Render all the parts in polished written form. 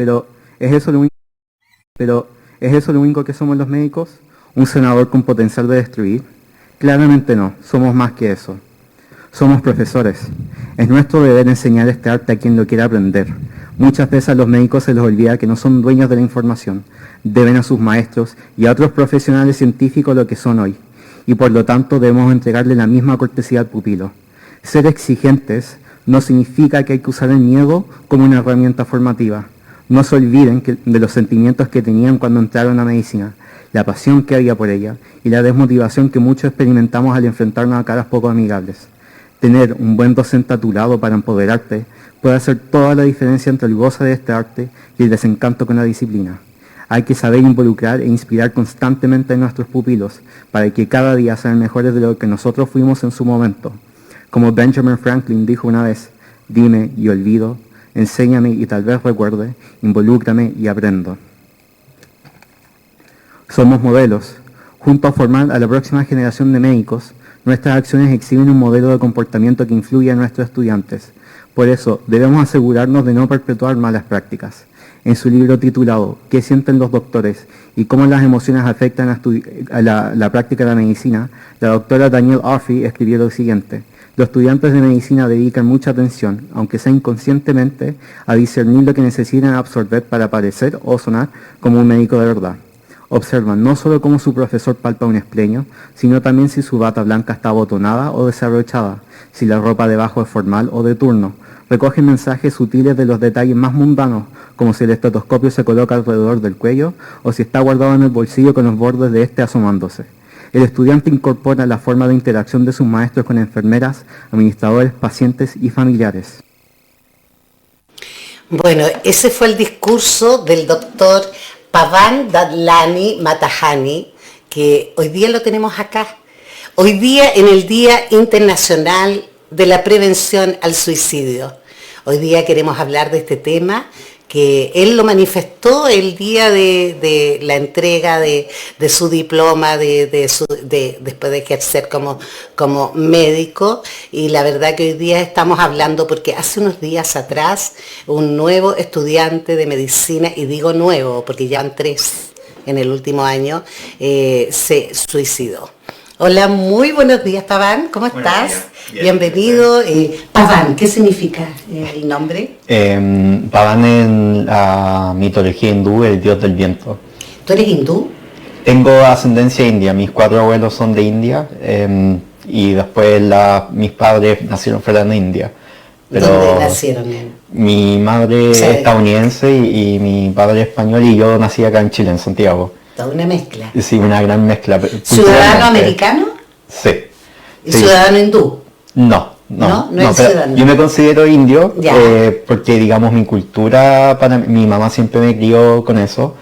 Pero ¿es eso lo único, pero ¿es eso lo único que somos los médicos? ¿Un senador con potencial de destruir? Claramente no, somos más que eso. Somos profesores. Es nuestro deber enseñar este arte a quien lo quiera aprender. Muchas veces a los médicos se les olvida que no son dueños de la información. Deben a sus maestros y a otros profesionales científicos lo que son hoy. Y por lo tanto debemos entregarle la misma cortesía al pupilo. Ser exigentes no significa que hay que usar el miedo como una herramienta formativa. No se olviden de los sentimientos que tenían cuando entraron a medicina, la pasión que había por ella y la desmotivación que muchos experimentamos al enfrentarnos a caras poco amigables. Tener un buen docente a tu lado para empoderarte puede hacer toda la diferencia entre el goce de este arte y el desencanto con la disciplina. Hay que saber involucrar e inspirar constantemente a nuestros pupilos para que cada día sean mejores de lo que nosotros fuimos en su momento. Como Benjamin Franklin dijo una vez, dime y olvido, enséñame y tal vez recuerde, involúcrame y aprendo. Somos modelos. Junto a formar a la próxima generación de médicos, nuestras acciones exhiben un modelo de comportamiento que influye a nuestros estudiantes. Por eso, debemos asegurarnos de no perpetuar malas prácticas. En su libro titulado ¿Qué sienten los doctores y cómo las emociones afectan a la práctica de la medicina?, la doctora Danielle Offey escribió lo siguiente: los estudiantes de medicina dedican mucha atención, aunque sea inconscientemente, a discernir lo que necesitan absorber para parecer o sonar como un médico de verdad. Observan no solo cómo su profesor palpa un espleño, sino también si su bata blanca está abotonada o desabrochada, si la ropa debajo es formal o de turno. Recogen mensajes sutiles de los detalles más mundanos, como si el estetoscopio se coloca alrededor del cuello o si está guardado en el bolsillo con los bordes de este asomándose. El estudiante incorpora la forma de interacción de sus maestros con enfermeras, administradores, pacientes y familiares. Bueno, ese fue el discurso del doctor Pavan Dadlani Matahani, que hoy día lo tenemos acá. Hoy día, en el Día Internacional de la Prevención al Suicidio. Hoy día queremos hablar de este tema, que él lo manifestó el día de la entrega de su diploma después de ejercer como médico, y la verdad que hoy día estamos hablando porque hace unos días atrás un nuevo estudiante de medicina, y digo nuevo porque ya van 3 en el último año, se suicidó. Hola, muy buenos días, Pavan, ¿cómo estás? Bienvenido. Pavan, ¿qué significa el nombre? Pavan en la mitología hindú, el dios del viento. ¿Tú eres hindú? Tengo ascendencia india, mis 4 abuelos son de India, y después mis padres nacieron fuera de India. Pero ¿dónde nacieron? Mi madre es estadounidense y mi padre español, y yo nací acá en Chile, en Santiago. Toda una mezcla. Sí, una gran mezcla. ¿Ciudadano americano? Sí. ¿Y ciudadano hindú? No, pero yo me considero indio, porque digamos mi cultura, mi mamá siempre me crió con eso,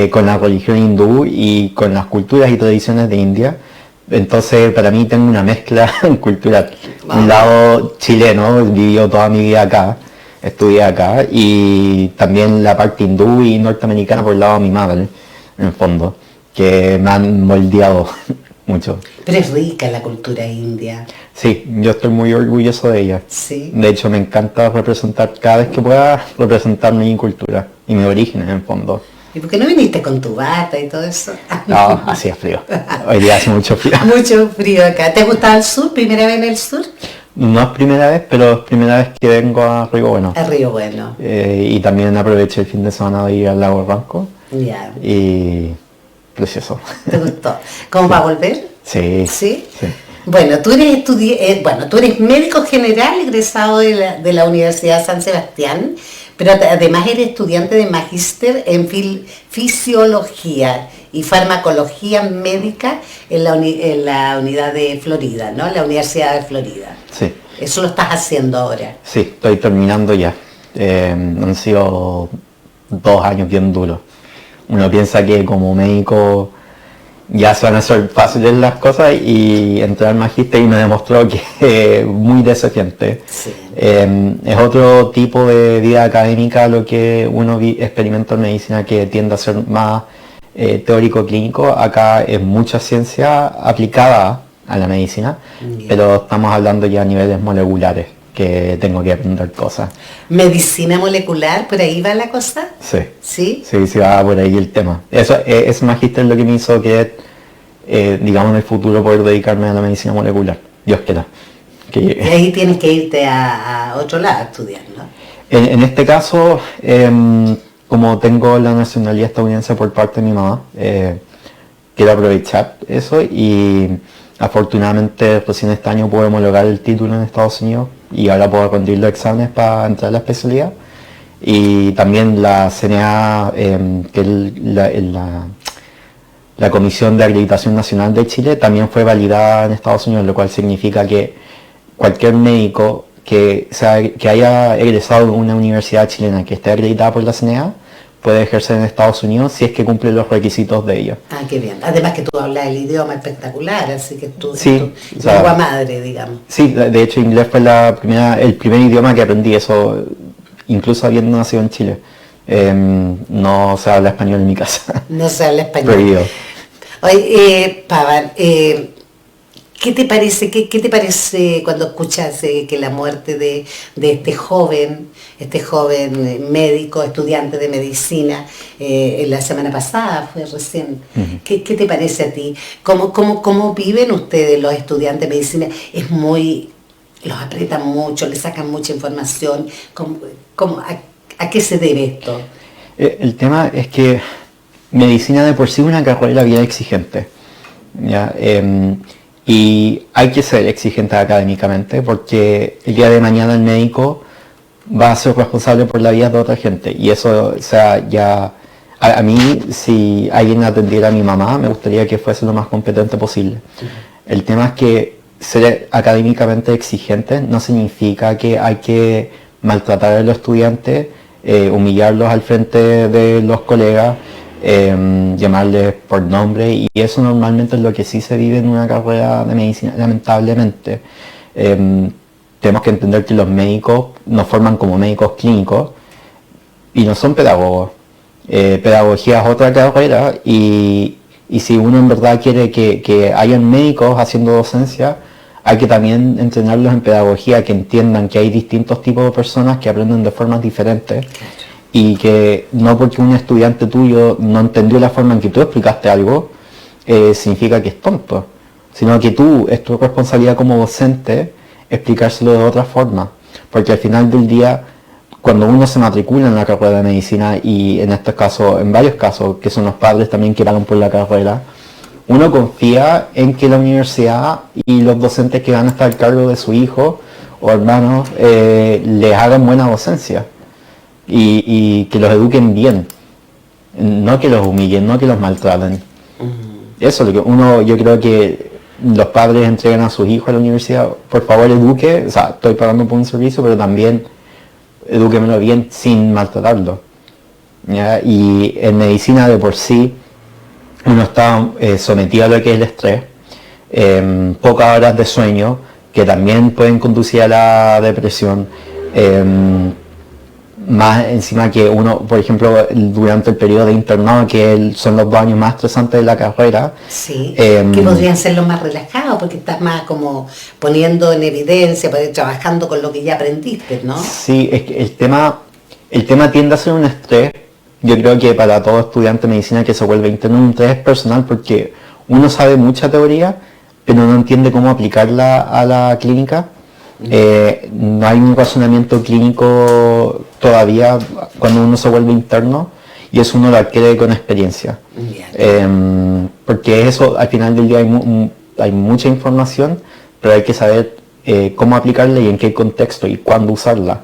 con la religión hindú y con las culturas y tradiciones de India. Entonces para mí tengo una mezcla cultural. Un lado chileno, vivió toda mi vida acá, estudié acá, y también la parte hindú y norteamericana por el lado de mi madre, en el fondo, que me han moldeado mucho. Pero es rica la cultura india. Sí, yo estoy muy orgulloso de ella. Sí. De hecho, me encanta representar, cada vez que pueda, representar mi cultura y mis orígenes, en el fondo. ¿Y por qué no viniste con tu bata y todo eso? No, hacía frío. Hoy día hace mucho frío. Mucho frío acá. ¿Te ha gustado el sur? ¿Primera vez en el sur? No es primera vez, pero es primera vez que vengo a Río Bueno. A Río Bueno. Y también aproveché el fin de semana de ir al lago Ranco. Ya. Y precioso. ¿Te gustó? ¿Cómo va a volver? Sí. ¿Sí? Sí. Bueno, tú eres médico general egresado de la Universidad San Sebastián, pero además eres estudiante de magíster en fisiología y farmacología médica en la unidad de Florida, ¿no? La Universidad de Florida. Sí. Eso lo estás haciendo ahora. Sí, estoy terminando ya. Han sido 2 años bien duros. Uno piensa que como médico ya se van a hacer fáciles las cosas, y entrar al magíster y me demostró que es muy desafiante. Sí. Es otro tipo de vida académica lo que uno experimenta en medicina, que tiende a ser más teórico-clínico. Acá es mucha ciencia aplicada a la medicina, pero estamos hablando ya a niveles moleculares. que tengo que aprender cosas. ¿Medicina molecular? ¿Por ahí va la cosa? Sí. ¿Sí? Sí, va por ahí el tema. Eso es magíster lo que me hizo que, digamos, en el futuro poder dedicarme a la medicina molecular. Dios quiera. Y ahí tienes que irte a otro lado a estudiar, ¿no? En este caso, como tengo la nacionalidad estadounidense por parte de mi mamá, quiero aprovechar eso y afortunadamente recién este año pude homologar el título en Estados Unidos y ahora puedo rendir los exámenes para entrar a la especialidad. Y también la CNA, que es la Comisión de Acreditación Nacional de Chile, también fue validada en Estados Unidos, lo cual significa que cualquier médico que haya egresado de una universidad chilena que esté acreditada por la CNA puede ejercer en Estados Unidos si es que cumple los requisitos de ellos. Ah, qué bien. Además que tú hablas el idioma espectacular, así que tú sí, tu lengua madre, digamos. Sí, de hecho inglés fue el primer idioma que aprendí, eso incluso habiendo nacido en Chile. No se habla español en mi casa. No se habla español. Prohibido. Oye, Pavan, ¿qué te parece cuando escuchas que la muerte de este joven médico, estudiante de medicina, la semana pasada, fue recién? Uh-huh. ¿Qué te parece a ti? ¿Cómo viven ustedes los estudiantes de medicina? Los aprietan mucho, les sacan mucha información. ¿A qué se debe esto? El tema es que medicina de por sí es una carrera bien exigente, ¿ya? Y hay que ser exigente académicamente porque el día de mañana el médico va a ser responsable por la vida de otra gente. Y eso, o sea, ya a mí, si alguien atendiera a mi mamá, me gustaría que fuese lo más competente posible. El tema es que ser académicamente exigente no significa que hay que maltratar a los estudiantes, humillarlos al frente de los colegas, llamarles por nombre, y eso normalmente es lo que sí se vive en una carrera de medicina, lamentablemente. Tenemos que entender que los médicos nos forman como médicos clínicos y no son pedagogos. Pedagogía es otra carrera y si uno en verdad quiere que hayan médicos haciendo docencia, hay que también entrenarlos en pedagogía, que entiendan que hay distintos tipos de personas que aprenden de formas diferentes. Y que no porque un estudiante tuyo no entendió la forma en que tú explicaste algo, significa que es tonto, sino que es tu responsabilidad como docente explicárselo de otra forma, porque al final del día, cuando uno se matricula en la carrera de medicina, y en estos casos, en varios casos, que son los padres también que pagan por la carrera, uno confía en que la universidad y los docentes que van a estar al cargo de su hijo o hermano les hagan buena docencia. Y que los eduquen bien, no que los humillen, no que los maltraten. Eso es lo que yo creo que los padres entregan a sus hijos a la universidad. Por favor, eduque, o sea, estoy pagando por un servicio, pero también edúquemelo bien sin maltratarlo, ¿ya? Y en medicina de por sí uno está sometido a lo que es el estrés, pocas horas de sueño, que también pueden conducir a la depresión. Más encima que uno, por ejemplo, durante el periodo de internado, que son los 2 años más estresantes de la carrera. Sí, que podrían ser los más relajados, porque estás más como poniendo en evidencia, trabajando con lo que ya aprendiste, ¿no? Sí, es que el tema tiende a ser un estrés. Yo creo que para todo estudiante de medicina que se vuelve interno, un estrés personal, porque uno sabe mucha teoría, pero no entiende cómo aplicarla a la clínica. No hay un razonamiento clínico todavía cuando uno se vuelve interno, y eso uno lo adquiere con experiencia. Porque eso, al final del día hay mucha información, pero hay que saber cómo aplicarla y en qué contexto y cuándo usarla.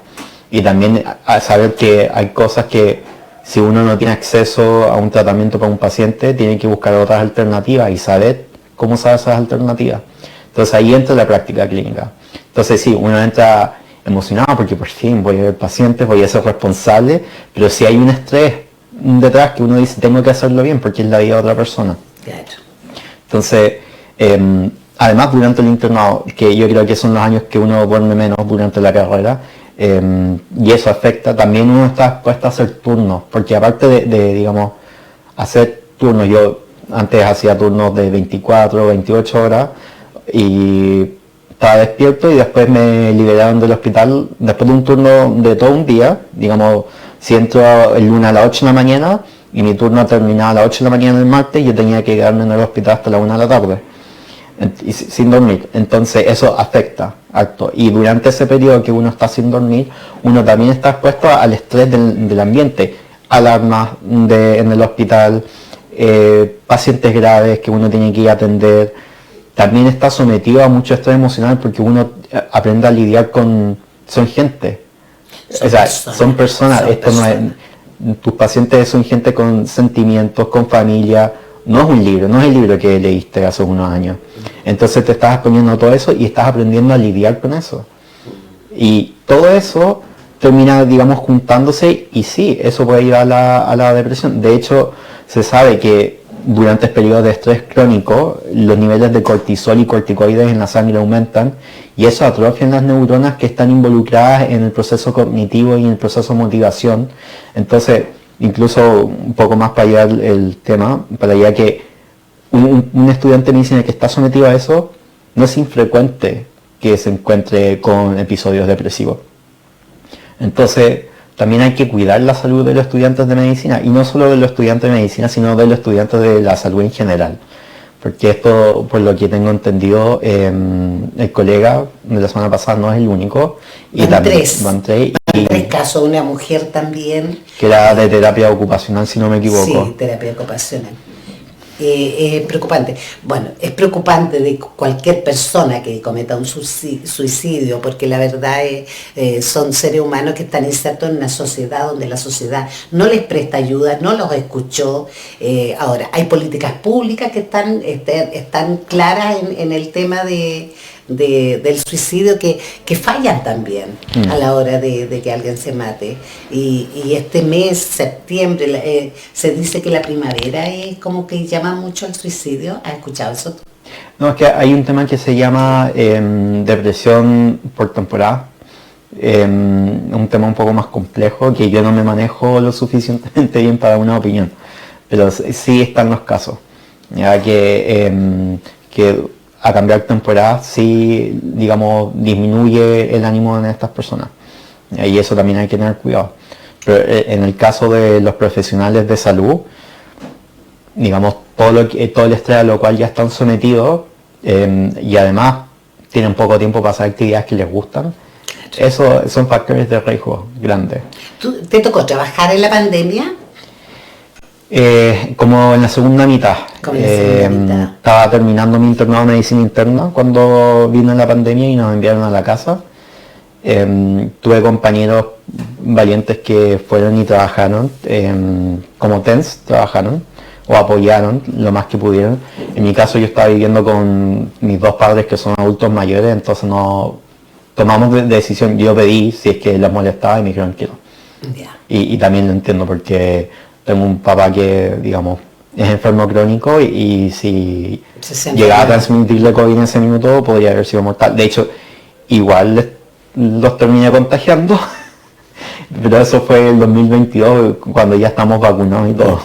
Y también saber que hay cosas que si uno no tiene acceso a un tratamiento para un paciente, tiene que buscar otras alternativas y saber cómo usar esas alternativas. Entonces ahí entra la práctica clínica. Entonces sí, uno entra emocionado porque por fin voy a ver pacientes, voy a ser responsable, pero si hay un estrés detrás que uno dice tengo que hacerlo bien porque es la vida de otra persona. Claro. Entonces, además durante el internado, que yo creo que son los años que uno duerme menos durante la carrera, y eso afecta, también uno está expuesto a hacer turnos, porque aparte de digamos, hacer turnos, yo antes hacía turnos de 24, 28 horas, y estaba estaba despierto y después me liberaron del hospital después de un turno de todo un día, digamos, si entro el lunes a las 8 de la mañana y mi turno terminaba a las 8 de la mañana el martes, yo tenía que quedarme en el hospital hasta la 1 de la tarde, sin dormir. Entonces eso afecta harto. Y durante ese periodo que uno está sin dormir, uno también está expuesto al estrés del ambiente, alarmas en el hospital, pacientes graves que uno tiene que ir a atender. También está sometido a mucho estrés emocional porque uno aprende a lidiar son gente. Son personas. Esto no es, tus pacientes son gente con sentimientos, con familia. No es un libro, no es el libro que leíste hace unos años. Entonces te estás exponiendo a todo eso y estás aprendiendo a lidiar con eso. Y todo eso termina, digamos, juntándose y sí, eso puede ir a la depresión. De hecho, se sabe que durante periodos de estrés crónico, los niveles de cortisol y corticoides en la sangre aumentan y eso atrofia las neuronas que están involucradas en el proceso cognitivo y en el proceso de motivación. Entonces, incluso un poco más para allá el tema, para allá que un estudiante de medicina que está sometido a eso, no es infrecuente que se encuentre con episodios depresivos. Entonces, también hay que cuidar la salud de los estudiantes de medicina, y no solo de los estudiantes de medicina, sino de los estudiantes de la salud en general. Porque esto, por lo que tengo entendido, el colega de la semana pasada no es el único. Van tres casos, una mujer también. Que era de terapia ocupacional, si no me equivoco. Sí, terapia ocupacional. Es preocupante. Bueno, es preocupante de cualquier persona que cometa un suicidio, porque la verdad son seres humanos que están insertos en una sociedad donde la sociedad no les presta ayuda, no los escuchó. Ahora, hay políticas públicas que están claras en el tema del suicidio que fallan también a la hora de que alguien se mate. Y este mes, septiembre, se dice que la primavera es como que llama mucho al suicidio. ¿Has escuchado eso? No, es que hay un tema que se llama depresión por temporada. Un tema un poco más complejo que yo no me manejo lo suficientemente bien para una opinión, pero sí están los casos, ya que a cambiar temporada sí, digamos, disminuye el ánimo en estas personas, y eso también hay que tener cuidado. Pero en el caso de los profesionales de salud, digamos, todo el estrés a lo cual ya están sometidos, y además tienen poco tiempo para hacer actividades que les gustan, eso son factores de riesgo grandes. ¿Te tocó trabajar en la pandemia? Como en la segunda mitad. Estaba terminando mi internado de medicina interna cuando vino la pandemia y nos enviaron a la casa. Tuve compañeros valientes que fueron y trabajaron, como TENS trabajaron o apoyaron lo más que pudieron. En mi caso yo estaba viviendo con mis dos padres que son adultos mayores, entonces no tomamos decisión. Yo pedí si es que les molestaba y me dijeron que no. Yeah. Y también lo entiendo porque tengo un papá que, digamos, es enfermo crónico y si llegaba a transmitirle COVID en ese minuto podría haber sido mortal. De hecho, igual los terminé contagiando, pero eso fue el 2022 cuando ya estamos vacunados y todo.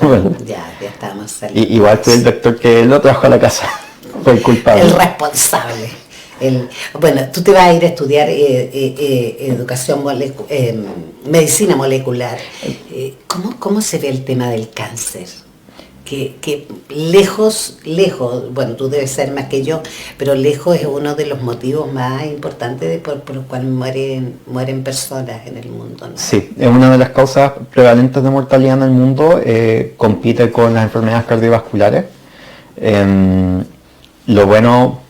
Ya estábamos saliendo. Igual fue el doctor que lo trajo a la casa, fue el culpable. El responsable. Bueno, tú te vas a ir a estudiar medicina molecular. ¿Cómo se ve el tema del cáncer? Que lejos, bueno, tú debes ser más que yo, pero lejos es uno de los motivos más importantes por los cuales mueren personas en el mundo, ¿no? Sí, es una de las causas prevalentes de mortalidad en el mundo, compite con las enfermedades cardiovasculares. Lo bueno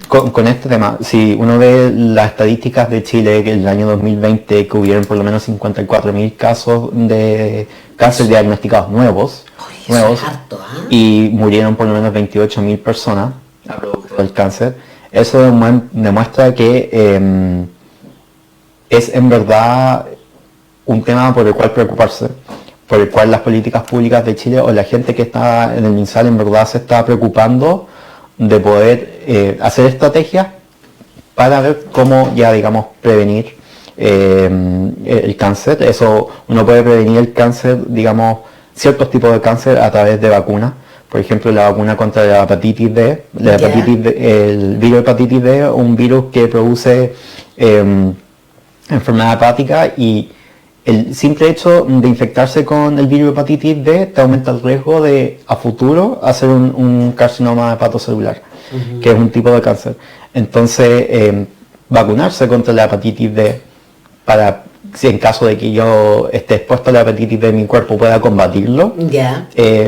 con este tema, si uno ve las estadísticas de Chile, que en el año 2020 que hubieron por lo menos 54.000 casos de cáncer diagnosticados nuevos, es harto, ¿eh? Y murieron por lo menos 28.000 personas a producto del cáncer, eso demuestra que es en verdad un tema por el cual preocuparse, por el cual las políticas públicas de Chile o la gente que está en el MinSal en verdad se está preocupando de poder hacer estrategias para ver cómo ya, digamos, prevenir el cáncer. Eso, uno puede prevenir el cáncer, digamos, ciertos tipos de cáncer a través de vacunas. Por ejemplo, la vacuna contra la hepatitis D, el virus hepatitis D, un virus que produce enfermedad hepática, y el simple hecho de infectarse con el virus hepatitis D te aumenta el riesgo de a futuro hacer un carcinoma hepatocelular, que es un tipo de cáncer. Entonces, vacunarse contra la hepatitis D para, si en caso de que yo esté expuesto a la hepatitis D, mi cuerpo pueda combatirlo,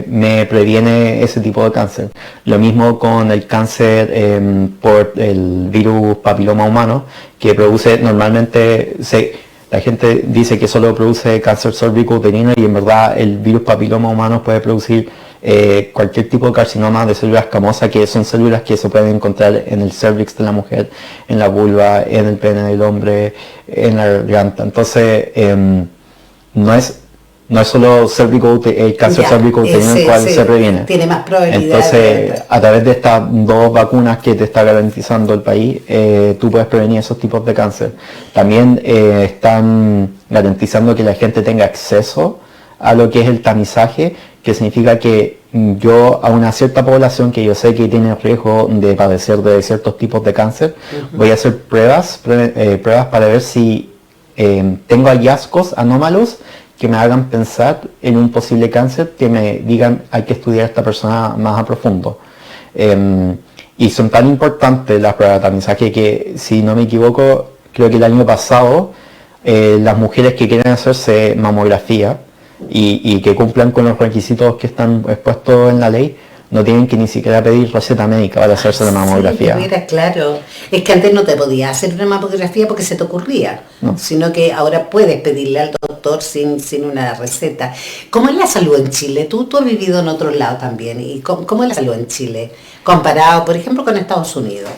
me previene ese tipo de cáncer. Lo mismo con el cáncer por el virus papiloma humano, que produce normalmente, la gente dice que solo produce cáncer cervicouterino, y en verdad el virus papiloma humano puede producir cualquier tipo de carcinoma de células escamosas, que son células que se pueden encontrar en el cervix de la mujer, en la vulva, en el pene del hombre, en la garganta. Entonces, no es solo el cáncer cervicouterino el cual se previene. Tiene más probabilidad. Entonces, a través de estas 2 vacunas que te está garantizando el país, tú puedes prevenir esos tipos de cáncer. También están garantizando que la gente tenga acceso a lo que es el tamizaje, que significa que yo a una cierta población que yo sé que tiene riesgo de padecer de ciertos tipos de cáncer, voy a hacer pruebas para ver si tengo hallazgos anómalos que me hagan pensar en un posible cáncer, que me digan hay que estudiar a esta persona más a profundo. Y son tan importantes las pruebas de tamizaje que, si no me equivoco, creo que el año pasado las mujeres que quieren hacerse mamografía y que cumplan con los requisitos que están expuestos en la ley, no tienen que ni siquiera pedir receta médica para hacerse la mamografía. Sí, mira, claro. Es que antes no te podías hacer una mamografía porque se te ocurría, sino que ahora puedes pedirle al doctor sin una receta. ¿Cómo es la salud en Chile? Tú has vivido en otros lados también. ¿Y cómo es la salud en Chile? Comparado, por ejemplo, con Estados Unidos.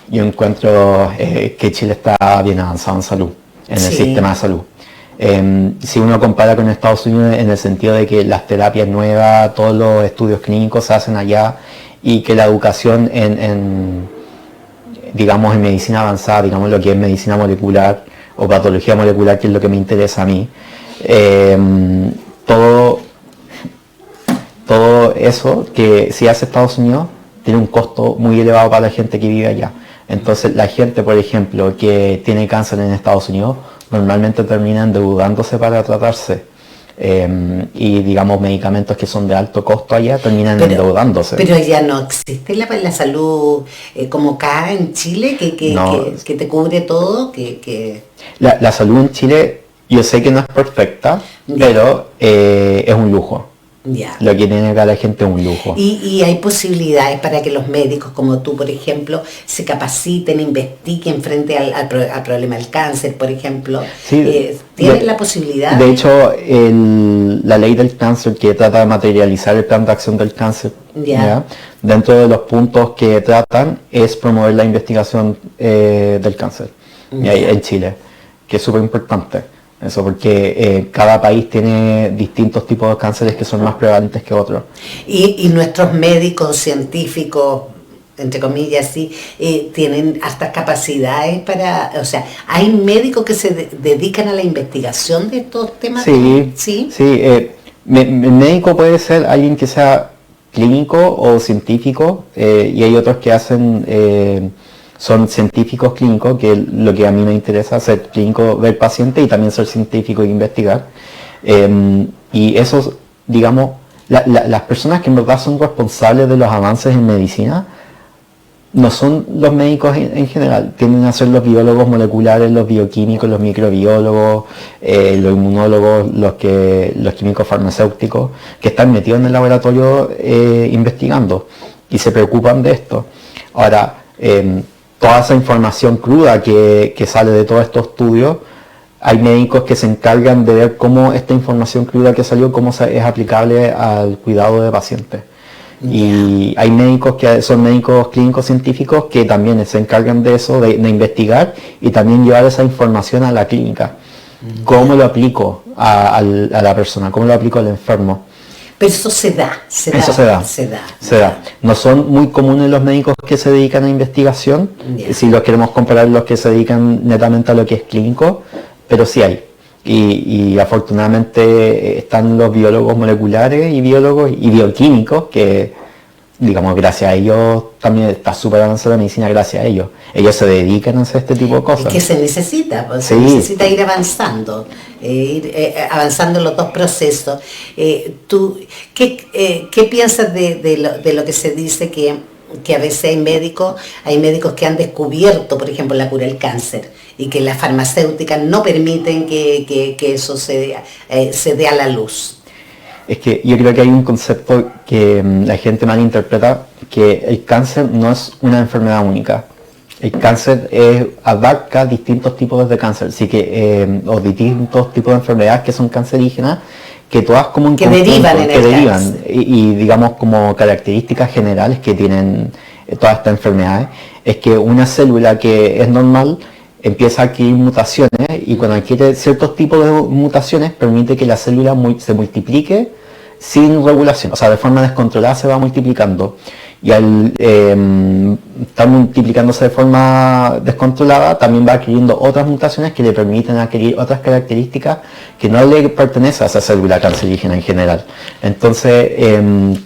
Yo encuentro que Chile está bien avanzado en salud, en el sistema de salud. Si uno compara con Estados Unidos en el sentido de que las terapias nuevas, todos los estudios clínicos se hacen allá, y que la educación digamos, en medicina avanzada, digamos lo que es medicina molecular o patología molecular, que es lo que me interesa a mí, todo eso que si hace Estados Unidos tiene un costo muy elevado para la gente que vive allá. Entonces la gente, por ejemplo, que tiene cáncer en Estados Unidos, normalmente termina endeudándose para tratarse. Y digamos, medicamentos que son de alto costo allá terminan endeudándose. Pero ya no existe la salud como acá en Chile, que te cubre todo, La salud en Chile, yo sé que no es perfecta, pero es un lujo. Lo que tiene acá la gente es un lujo. Y hay posibilidades para que los médicos como tú, por ejemplo, se capaciten, investiguen frente al problema del cáncer, por ejemplo. Sí, ¿Tienen la posibilidad? De hecho, la ley del cáncer, que trata de materializar el plan de acción del cáncer, dentro de los puntos que tratan es promover la investigación del cáncer en Chile, que es súper importante. Eso porque cada país tiene distintos tipos de cánceres que son más prevalentes que otros. Y nuestros médicos, científicos, entre comillas, sí, tienen hartas capacidades para... O sea, ¿hay médicos que se dedican a la investigación de estos temas? Sí. El médico puede ser alguien que sea clínico o científico, y hay otros que hacen... son científicos clínicos, que es lo que a mí me interesa, ser clínico del paciente y también ser científico e investigar. Y esos, digamos, las personas que en verdad son responsables de los avances en medicina, no son los médicos en general, tienden a ser los biólogos moleculares, los bioquímicos, los microbiólogos, los inmunólogos, los químicos farmacéuticos, que están metidos en el laboratorio investigando y se preocupan de esto. Ahora, toda esa información cruda que sale de todos estos estudios, hay médicos que se encargan de ver cómo esta información cruda que salió, cómo es aplicable al cuidado de pacientes. Y hay médicos que son médicos clínicos científicos que también se encargan de eso, de investigar y también llevar esa información a la clínica. ¿Cómo lo aplico a la persona? ¿Cómo lo aplico al enfermo? Pero eso se da. No son muy comunes los médicos que se dedican a investigación, si los queremos comparar los que se dedican netamente a lo que es clínico, pero sí hay. y afortunadamente están los biólogos moleculares y biólogos y bioquímicos que, digamos, gracias a ellos también está súper avanzada la medicina, gracias a ellos. Ellos se dedican a hacer este tipo de cosas. Es que se necesita, pues, sí. Se necesita ir avanzando, avanzando en los dos procesos. ¿Tú qué piensas de lo que se dice que a veces hay médicos que han descubierto, por ejemplo, la cura del cáncer y que las farmacéuticas no permiten que eso se dé a la luz? Es que yo creo que hay un concepto que la gente malinterpreta, que el cáncer no es una enfermedad única. El cáncer abarca distintos tipos de cáncer, así que, o distintos tipos de enfermedades que son cancerígenas, que todas como un conjunto, derivan y digamos como características generales que tienen todas estas enfermedades, es que una célula que es normal empieza a adquirir mutaciones y cuando adquiere ciertos tipos de mutaciones permite que la célula se multiplique sin regulación, o sea, de forma descontrolada se va multiplicando y al estar multiplicándose de forma descontrolada también va adquiriendo otras mutaciones que le permiten adquirir otras características que no le pertenecen a esa célula cancerígena en general. Entonces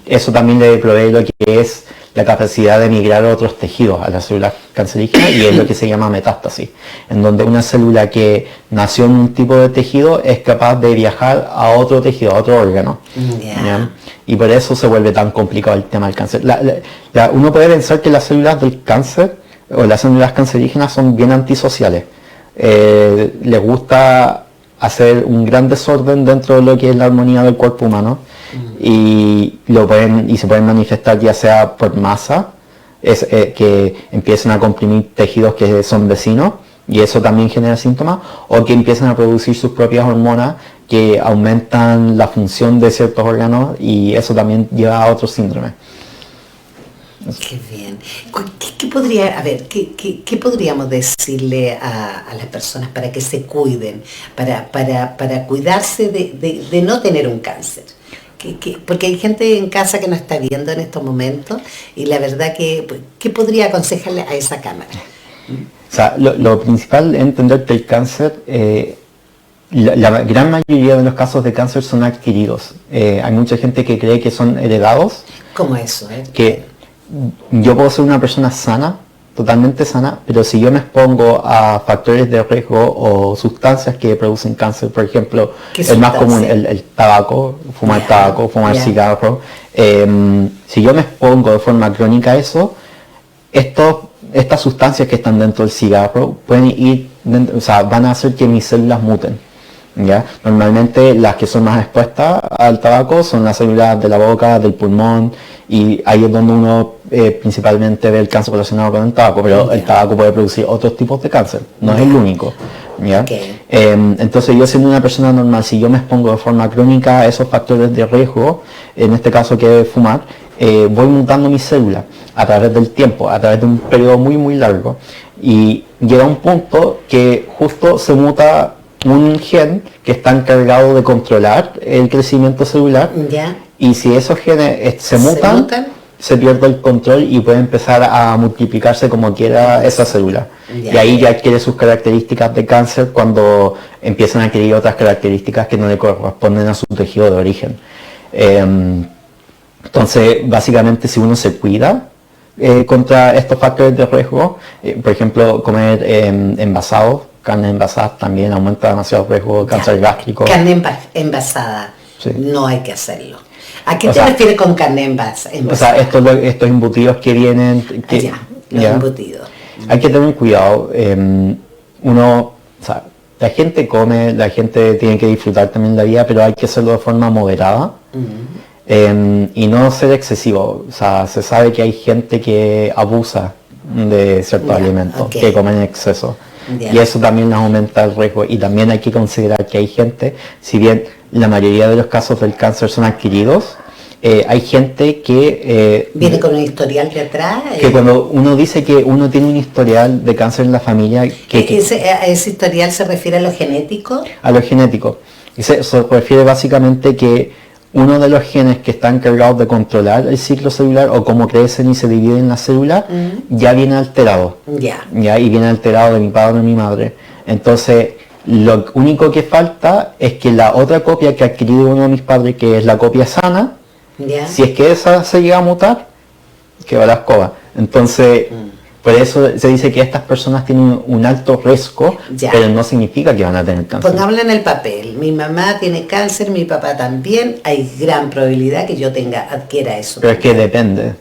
eso también le provee lo que es la capacidad de migrar a otros tejidos, a las células cancerígenas, y es lo que se llama metástasis, en donde una célula que nació en un tipo de tejido es capaz de viajar a otro tejido, a otro órgano. Yeah. Y por eso se vuelve tan complicado el tema del cáncer. Uno puede pensar que las células del cáncer o las células cancerígenas son bien antisociales. Les gusta hacer un gran desorden dentro de lo que es la armonía del cuerpo humano. Y se pueden manifestar ya sea por masa, que empiecen a comprimir tejidos que son vecinos y eso también genera síntomas, o que empiezan a producir sus propias hormonas que aumentan la función de ciertos órganos y eso también lleva a otros síndromes. Qué bien. ¿Qué podríamos decirle a las personas para que se cuiden, para cuidarse de no tener un cáncer? Porque hay gente en casa que nos está viendo en estos momentos y la verdad ¿qué podría aconsejarle a esa cámara? O sea, lo principal es entender que el cáncer, la gran mayoría de los casos de cáncer son adquiridos. Hay mucha gente que cree que son heredados. ¿Cómo eso? Que yo puedo ser una persona sana, totalmente sana, pero si yo me expongo a factores de riesgo o sustancias que producen cáncer, por ejemplo, el más común, el tabaco, fumar tabaco, fumar cigarro, si yo me expongo de forma crónica a eso, estas sustancias que están dentro del cigarro pueden van a hacer que mis células muten. ¿Ya? Normalmente las que son más expuestas al tabaco son las células de la boca, del pulmón, y ahí es donde uno principalmente ve el cáncer relacionado con el tabaco, pero el tabaco puede producir otros tipos de cáncer, no es el único. ¿Ya? Okay. Entonces yo siendo una persona normal, si yo me expongo de forma crónica a esos factores de riesgo, en este caso que es fumar, voy mutando mis células a través del tiempo, a través de un periodo muy muy largo, y llega un punto que justo se muta un gen que está encargado de controlar el crecimiento celular. ¿Ya? Y si esos genes se mutan, se pierde el control y puede empezar a multiplicarse como quiera esa célula. Y ahí ya adquiere sus características de cáncer cuando empiezan a adquirir otras características que no le corresponden a su tejido de origen. Entonces, básicamente, si uno se cuida contra estos factores de riesgo, por ejemplo, comer envasados, carne envasada también aumenta demasiado el riesgo de cáncer gástrico. Carne envasada, sí. No hay que hacerlo. ¿A qué te refieres con carne envasada? O sea, estos embutidos que vienen... Los embutidos. Hay que tener cuidado. La gente come, la gente tiene que disfrutar también la vida, pero hay que hacerlo de forma moderada. Y no ser excesivo. O sea, se sabe que hay gente que abusa de ciertos alimentos, que comen en exceso. Y eso también nos aumenta el riesgo. Y también hay que considerar que hay gente, si bien la mayoría de los casos del cáncer son adquiridos, hay gente que... ¿Viene con un historial de atrás? Que cuando uno dice que uno tiene un historial de cáncer en la familia... ¿Ese historial se refiere a lo genético? A lo genético. Se refiere básicamente que uno de los genes que está encargado de controlar el ciclo celular o cómo crecen y se dividen las células, ya viene alterado. Y viene alterado de mi padre o mi madre. Entonces, Lo único que falta es que la otra copia que ha adquirido uno de mis padres, que es la copia sana, si es que esa se llega a mutar, que va a la escoba. Entonces, por eso se dice que estas personas tienen un alto riesgo, pero no significa que van a tener cáncer. Pongámoslo en el papel. Mi mamá tiene cáncer, mi papá también. Hay gran probabilidad que yo adquiera eso. Pero es que depende.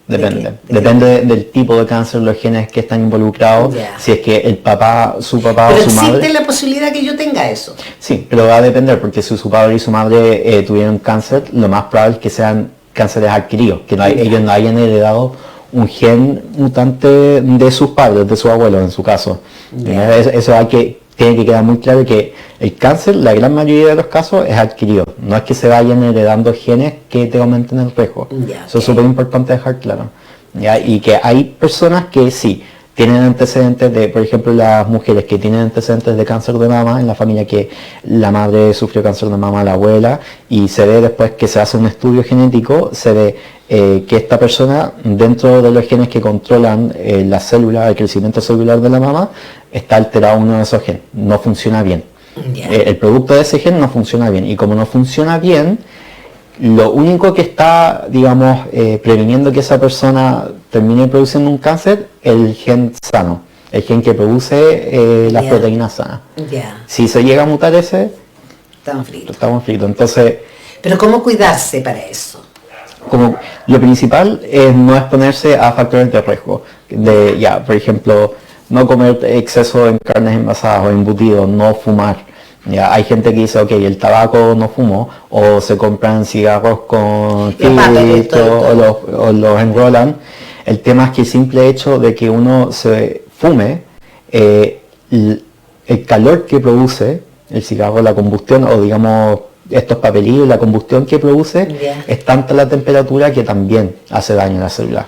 Depende del tipo de cáncer, los genes que están involucrados, si es que el papá, su papá pero o su madre... ¿existe la posibilidad que yo tenga eso? Sí, pero va a depender, porque si su padre y su madre tuvieron cáncer, lo más probable es que sean cánceres adquiridos, que ellos no hayan heredado un gen mutante de sus padres, de sus abuelos en su caso. Eso tiene que quedar muy claro que el cáncer, la gran mayoría de los casos, es adquirido. No es que se vayan heredando genes que te aumenten el riesgo. Eso es súper importante dejar claro. Y que hay personas que sí, tienen antecedentes de, por ejemplo, las mujeres que tienen antecedentes de cáncer de mama en la familia, que la madre sufrió cáncer de mama, la abuela, y se ve después que se hace un estudio genético, se ve que esta persona, dentro de los genes que controlan la célula, el crecimiento celular de la mama, está alterado uno de esos genes, no funciona bien. El producto de ese gen no funciona bien, y como no funciona bien, lo único que está, digamos, previniendo que esa persona termine produciendo un cáncer, el gen sano, el gen que produce las proteínas sanas. Si se llega a mutar ese, estamos fritos. Entonces, pero ¿cómo cuidarse para eso? Como lo principal es no exponerse a factores de riesgo, por ejemplo, no comer exceso en carnes envasadas o embutidos, no fumar. Hay gente que dice, ok, el tabaco no fumo, o se compran cigarros con filtro o los enrolan. El tema es que el simple hecho de que uno se fume, el calor que produce el cigarro, la combustión, o digamos estos papelillos, la combustión que produce, es tanta la temperatura que también hace daño a la célula.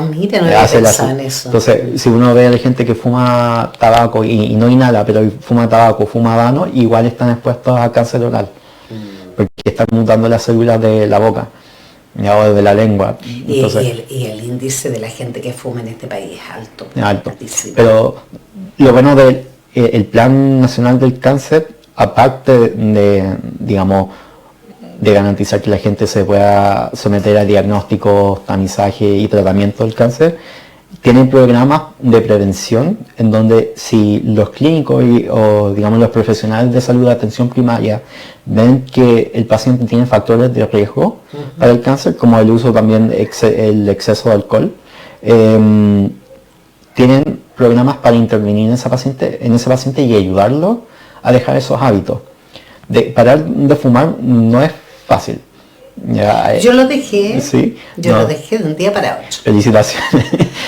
Mira, no había pensado en eso. Entonces, si uno ve a la gente que fuma tabaco y no inhala, pero fuma tabaco, fuma habano, igual están expuestos a cáncer oral, porque están mutando las células de la boca o de la lengua. Entonces, y el índice de la gente que fuma en este país es alto. Altísimo. Pero lo bueno del Plan Nacional del Cáncer, aparte digamos, de garantizar que la gente se pueda someter a diagnósticos, tamizaje y tratamiento del cáncer, tienen programas de prevención en donde si los clínicos o digamos los profesionales de salud de atención primaria ven que el paciente tiene factores de riesgo para el cáncer, como el uso también el exceso de alcohol, tienen programas para intervenir en ese paciente y ayudarlo a dejar esos hábitos. Parar de fumar no es fácil. Yo lo dejé, lo dejé de un día para otro. Felicitaciones.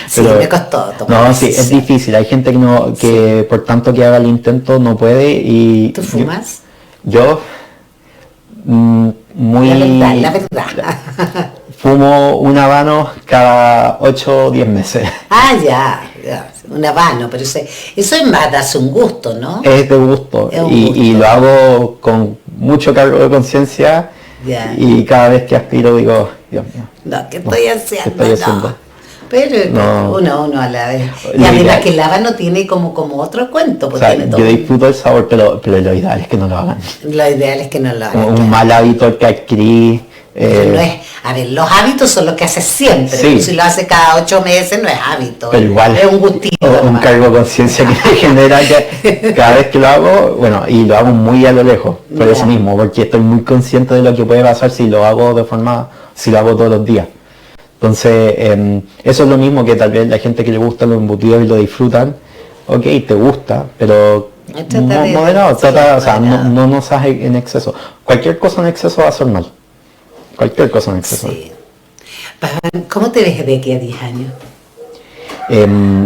Sí, me costó. Es difícil. Hay gente que por tanto que haga el intento no puede. Y ¿tú fumas? Yo La verdad. Fumo un habano cada 8 o 10 meses. Ya. Un habano, pero eso es más, darse un gusto, ¿no? Es de gusto. Y lo hago con mucho cargo de conciencia. Y cada vez que aspiro digo, Dios mío. No, ¿qué estoy haciendo? Pero uno a la vez. Y además que el habano tiene como otro cuento. Yo disfruto el sabor, pero lo ideal es que no lo hagan. Lo ideal es que no lo hagan. Un mal hábito que adquirí. No es, los hábitos son los que haces siempre. Si lo haces cada 8 meses no es hábito. Pero igual es un gustito. Un cargo de conciencia que me genera que cada vez que lo hago, y lo hago muy a lo lejos, por eso mismo, porque estoy muy consciente de lo que puede pasar si lo hago si lo hago todos los días. Entonces, eso es lo mismo que tal vez la gente que le gusta los embutidos y lo disfrutan, ok, te gusta, pero moderado, no nos hagas en exceso. Cualquier cosa en exceso va a ser mal. Cualquier cosa en exceso. Sí. ¿Cómo te ves de aquí a 10 años?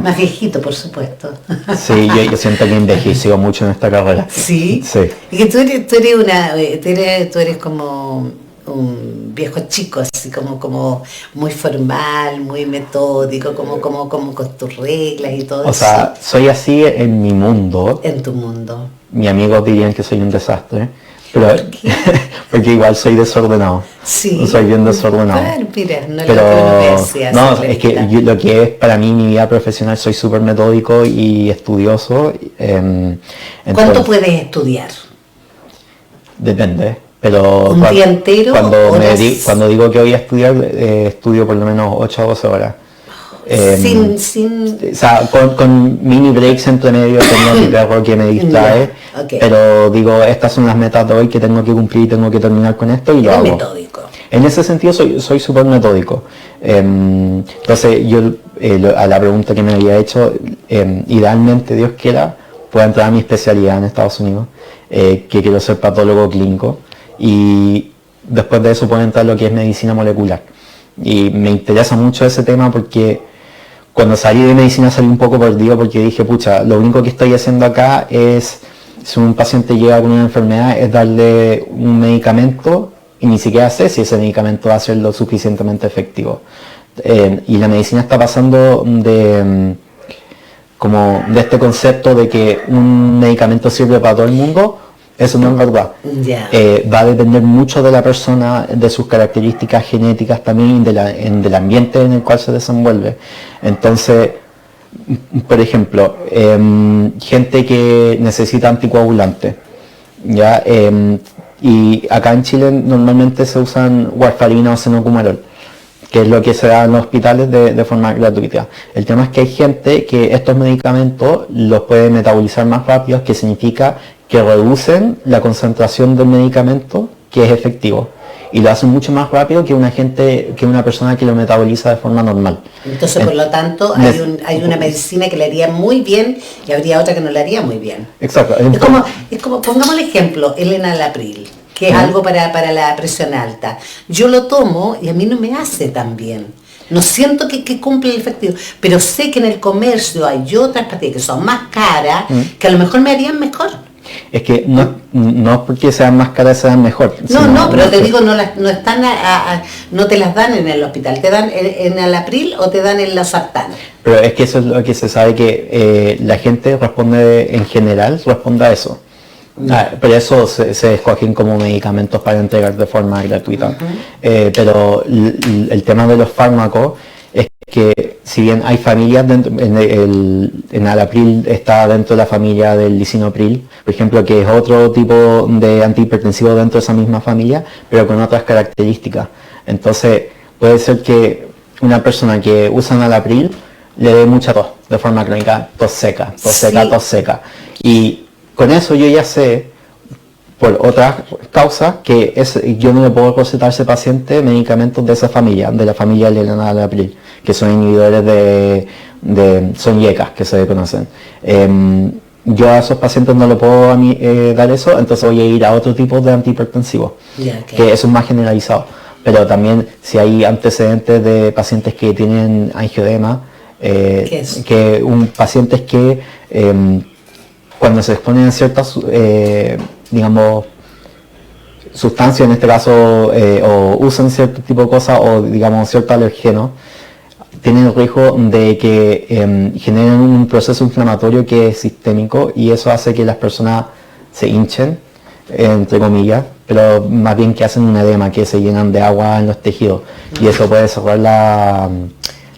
Más viejito, por supuesto. Sí, yo siento que envejeció mucho en esta carrera. ¿Sí? Sí. Y que tú eres como un viejo chico, así como muy formal, muy metódico, como con tus reglas y todo eso. O sea, soy así en mi mundo. En tu mundo. Mis amigos dirían que soy un desastre. Pero, porque igual soy desordenado. Sí. Soy bien desordenado. Claro, mira, no pero, lo decía, no, es que lo que es para mí mi vida profesional, soy súper metódico y estudioso. ¿Cuánto puedes estudiar? Depende. Pero ¿Un día entero? Cuando digo que voy a estudiar, estudio por lo menos 8 a 12 horas. O sea, con mini breaks entre medio, tengo mi perro que me distrae, okay. Pero digo, estas son las metas de hoy que tengo que cumplir y tengo que terminar con esto y lo hago. Metódico. En ese sentido soy súper metódico. Entonces yo, a la pregunta que me había hecho, idealmente, Dios quiera, pueda entrar a mi especialidad en Estados Unidos, que quiero ser patólogo clínico, y después de eso puedo entrar lo que es medicina molecular. Y me interesa mucho ese tema porque cuando salí de medicina salí un poco perdido porque dije, pucha, lo único que estoy haciendo acá es, si un paciente llega con una enfermedad, es darle un medicamento y ni siquiera sé si ese medicamento va a ser lo suficientemente efectivo. Y la medicina está pasando de este concepto de que un medicamento sirve para todo el mundo. Eso no es verdad. Yeah. Va a depender mucho de la persona, de sus características genéticas también, del ambiente en el cual se desenvuelve. Entonces, por ejemplo, gente que necesita anticoagulantes, ¿ya? Y acá en Chile normalmente se usan warfarina o senocumarol, que es lo que se da en los hospitales de forma gratuita. El tema es que hay gente que estos medicamentos los puede metabolizar más rápido, que significa que reducen la concentración del medicamento que es efectivo y lo hacen mucho más rápido que una persona que lo metaboliza de forma normal. Entonces, por lo tanto, hay una medicina que le haría muy bien y habría otra que no le haría muy bien. Exacto. Es como pongamos el ejemplo, el enalapril, que es algo para la presión alta. Yo lo tomo y a mí no me hace tan bien. No siento que cumple el efectivo, pero sé que en el comercio hay otras pastillas que son más caras, que a lo mejor me harían mejor. Es que no porque sean más caras sean mejor. No, pero te digo, no te las dan en el hospital, te dan en Alapril o te dan en la sartana. Pero es que eso es lo que se sabe, que la gente responde, en general, responde a eso. Pero eso se escogen como medicamentos para entregar de forma gratuita. Pero el tema de los fármacos es que si bien hay familias dentro, en Alapril está dentro de la familia del lisinopril, por ejemplo, que es otro tipo de antihipertensivo dentro de esa misma familia, pero con otras características. Entonces puede ser que una persona que usa Alapril le dé mucha tos de forma crónica, tos seca. Y con eso yo ya sé, por otras causas, que yo no le puedo recetar a ese paciente medicamentos de esa familia, de la familia del enalapril, que son inhibidores son IECAs, que se conocen. Yo a esos pacientes no le puedo dar eso, entonces voy a ir a otro tipo de antihipertensivos, que eso es más generalizado. Pero también si hay antecedentes de pacientes que tienen angioedema, que pacientes que cuando se exponen a ciertas digamos, sustancias, en este caso, o usan cierto tipo de cosas, o digamos cierto alergeno, tienen el riesgo de que generen un proceso inflamatorio que es sistémico, y eso hace que las personas se hinchen, entre comillas, pero más bien que hacen un edema, que se llenan de agua en los tejidos, y eso puede cerrar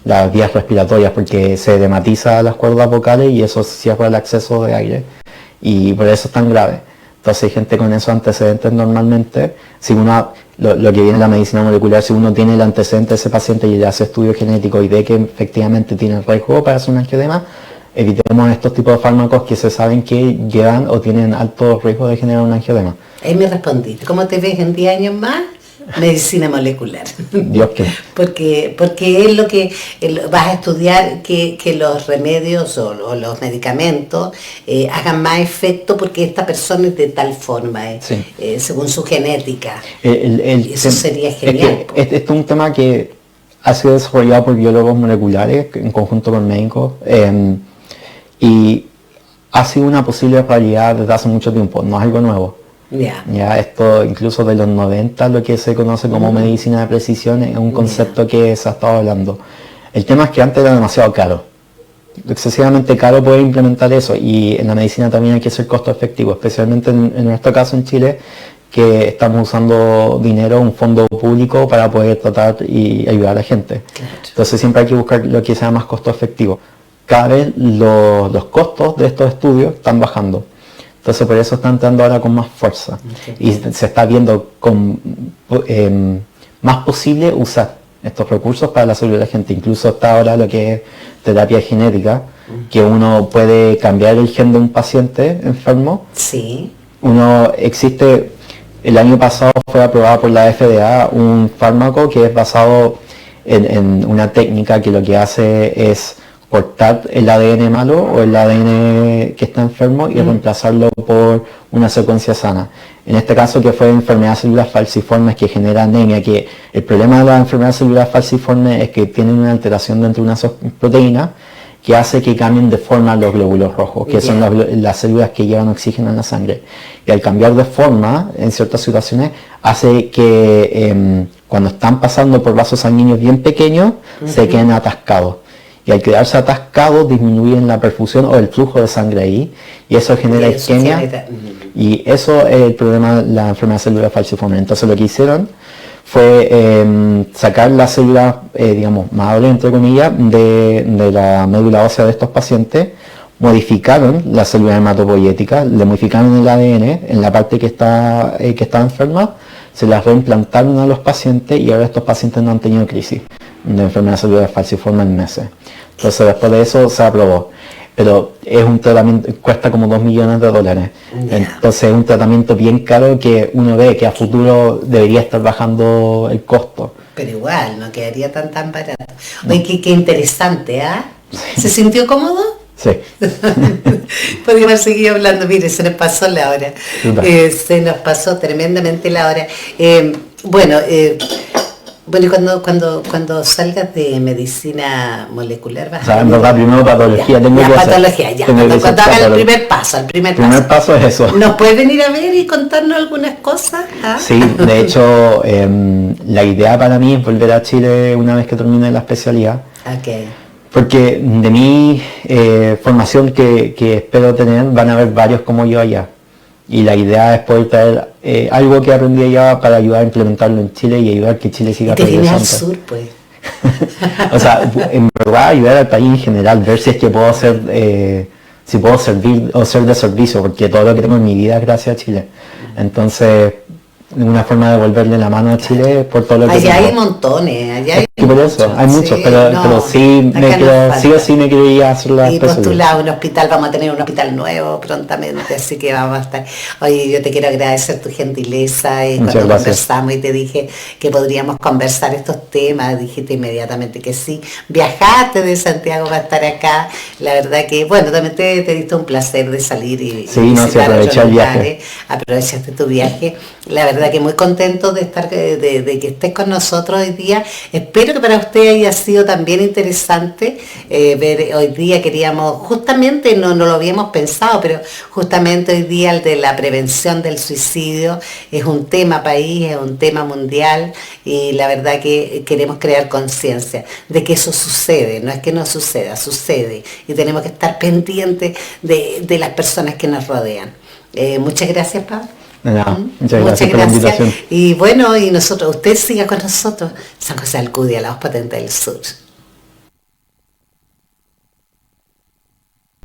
las vías respiratorias porque se edematiza las cuerdas vocales y eso cierra el acceso de aire, y por eso es tan grave. Entonces hay gente con esos antecedentes normalmente, si uno, lo que viene en la medicina molecular, si uno tiene el antecedente de ese paciente y le hace estudio genético y ve que efectivamente tiene riesgo para hacer un angioedema, evitemos estos tipos de fármacos que se saben que llevan o tienen alto riesgo de generar un angioedema. Ahí me respondiste, ¿cómo te ves en 10 años más? Medicina molecular. Dios que. Porque es lo que vas a estudiar, que los remedios o los medicamentos hagan más efecto porque esta persona es de tal forma, según su genética. Eso sería genial. Este es un tema que ha sido desarrollado por biólogos moleculares en conjunto con médicos, y ha sido una posible realidad desde hace mucho tiempo, no es algo nuevo. Ya esto incluso de los 90, lo que se conoce como medicina de precisión, es un concepto que se ha estado hablando. El tema es que antes era demasiado caro, excesivamente caro poder implementar eso, y en la medicina también hay que ser costo efectivo, especialmente en nuestro caso en Chile, que estamos usando dinero, un fondo público para poder tratar y ayudar a la gente. Claro. Entonces siempre hay que buscar lo que sea más costo efectivo. Cada vez los costos de estos estudios están bajando. Entonces por eso están entrando ahora con más fuerza. Y se está viendo con más posible usar estos recursos para la salud de la gente. Incluso está ahora lo que es terapia genética, que uno puede cambiar el gen de un paciente enfermo. Sí. El año pasado fue aprobado por la FDA un fármaco que es basado en una técnica que lo que hace es cortar el ADN malo o el ADN que está enfermo y reemplazarlo por una secuencia sana. En este caso que fue enfermedad celular falciformes que genera anemia, que el problema de la enfermedad celular falciforme es que tienen una alteración dentro de una proteína que hace que cambien de forma los glóbulos rojos, que son las células que llevan oxígeno en la sangre. Y al cambiar de forma, en ciertas situaciones, hace que cuando están pasando por vasos sanguíneos bien pequeños, se queden atascados. Y al quedarse atascados disminuyen la perfusión o el flujo de sangre ahí, y eso genera isquemia, y eso es el problema de la enfermedad celular falciforme. Entonces lo que hicieron fue sacar las células, digamos, madres, entre comillas, de la médula ósea de estos pacientes, modificaron las células hematopoyéticas, le modificaron el ADN en la parte que está enferma, se las reimplantaron a los pacientes y ahora estos pacientes no han tenido crisis de enfermedad celular falciforme en meses. Entonces después de eso se aprobó. Pero es un tratamiento, cuesta como $2 millones. Entonces es un tratamiento bien caro que uno ve que a futuro debería estar bajando el costo. Pero igual, no quedaría tan barato. Oye, qué interesante, ¿ah? Sí. ¿Se sintió cómodo? Sí. Podríamos haber seguido hablando. Mire, se nos pasó la hora. Se nos pasó tremendamente la hora. Bueno, cuando salgas de medicina molecular vas en verdad, primero patología, cuando hagas el primer paso es eso. ¿Nos puedes venir a ver y contarnos algunas cosas? ¿Ah? Sí, de hecho, la idea para mí es volver a Chile una vez que termine la especialidad. Okay. Porque de mi formación que espero tener, van a haber varios como yo allá. Y la idea es poder traer algo que aprendí allá para ayudar a implementarlo en Chile y ayudar a que Chile siga progresando. Al sur, pues. O sea, en verdad ayudar al país en general, ver si es que puedo hacer, si puedo servir o ser de servicio, porque todo lo que tengo en mi vida es gracias a Chile. Entonces, una forma de devolverle la mano a Chile por todo lo que allá hay montones, allá hay por eso, hay muchos, pero sí o sí me quiero ir a hacer la especialidad. Y postulado un hospital, vamos a tener un hospital nuevo prontamente, así que vamos a estar. Oye, yo te quiero agradecer tu gentileza y cuando conversamos y te dije que podríamos conversar estos temas, dijiste inmediatamente que sí. Viajaste de Santiago para estar acá, la verdad que, bueno, también te diste un placer de salir y visitar otros lugares, aprovechaste tu viaje. La verdad que muy contento de estar, de que estés con nosotros hoy día. Espero que para usted haya sido también interesante ver hoy día. Queríamos, justamente no lo habíamos pensado, pero justamente hoy día el de la prevención del suicidio es un tema país, es un tema mundial, y la verdad que queremos crear conciencia de que eso sucede, no es que no suceda, sucede, y tenemos que estar pendientes de las personas que nos rodean. Muchas gracias, Pablo. Muchas gracias por la invitación. Y bueno, y usted siga con nosotros. San José de Alcudia, la voz potente del sur.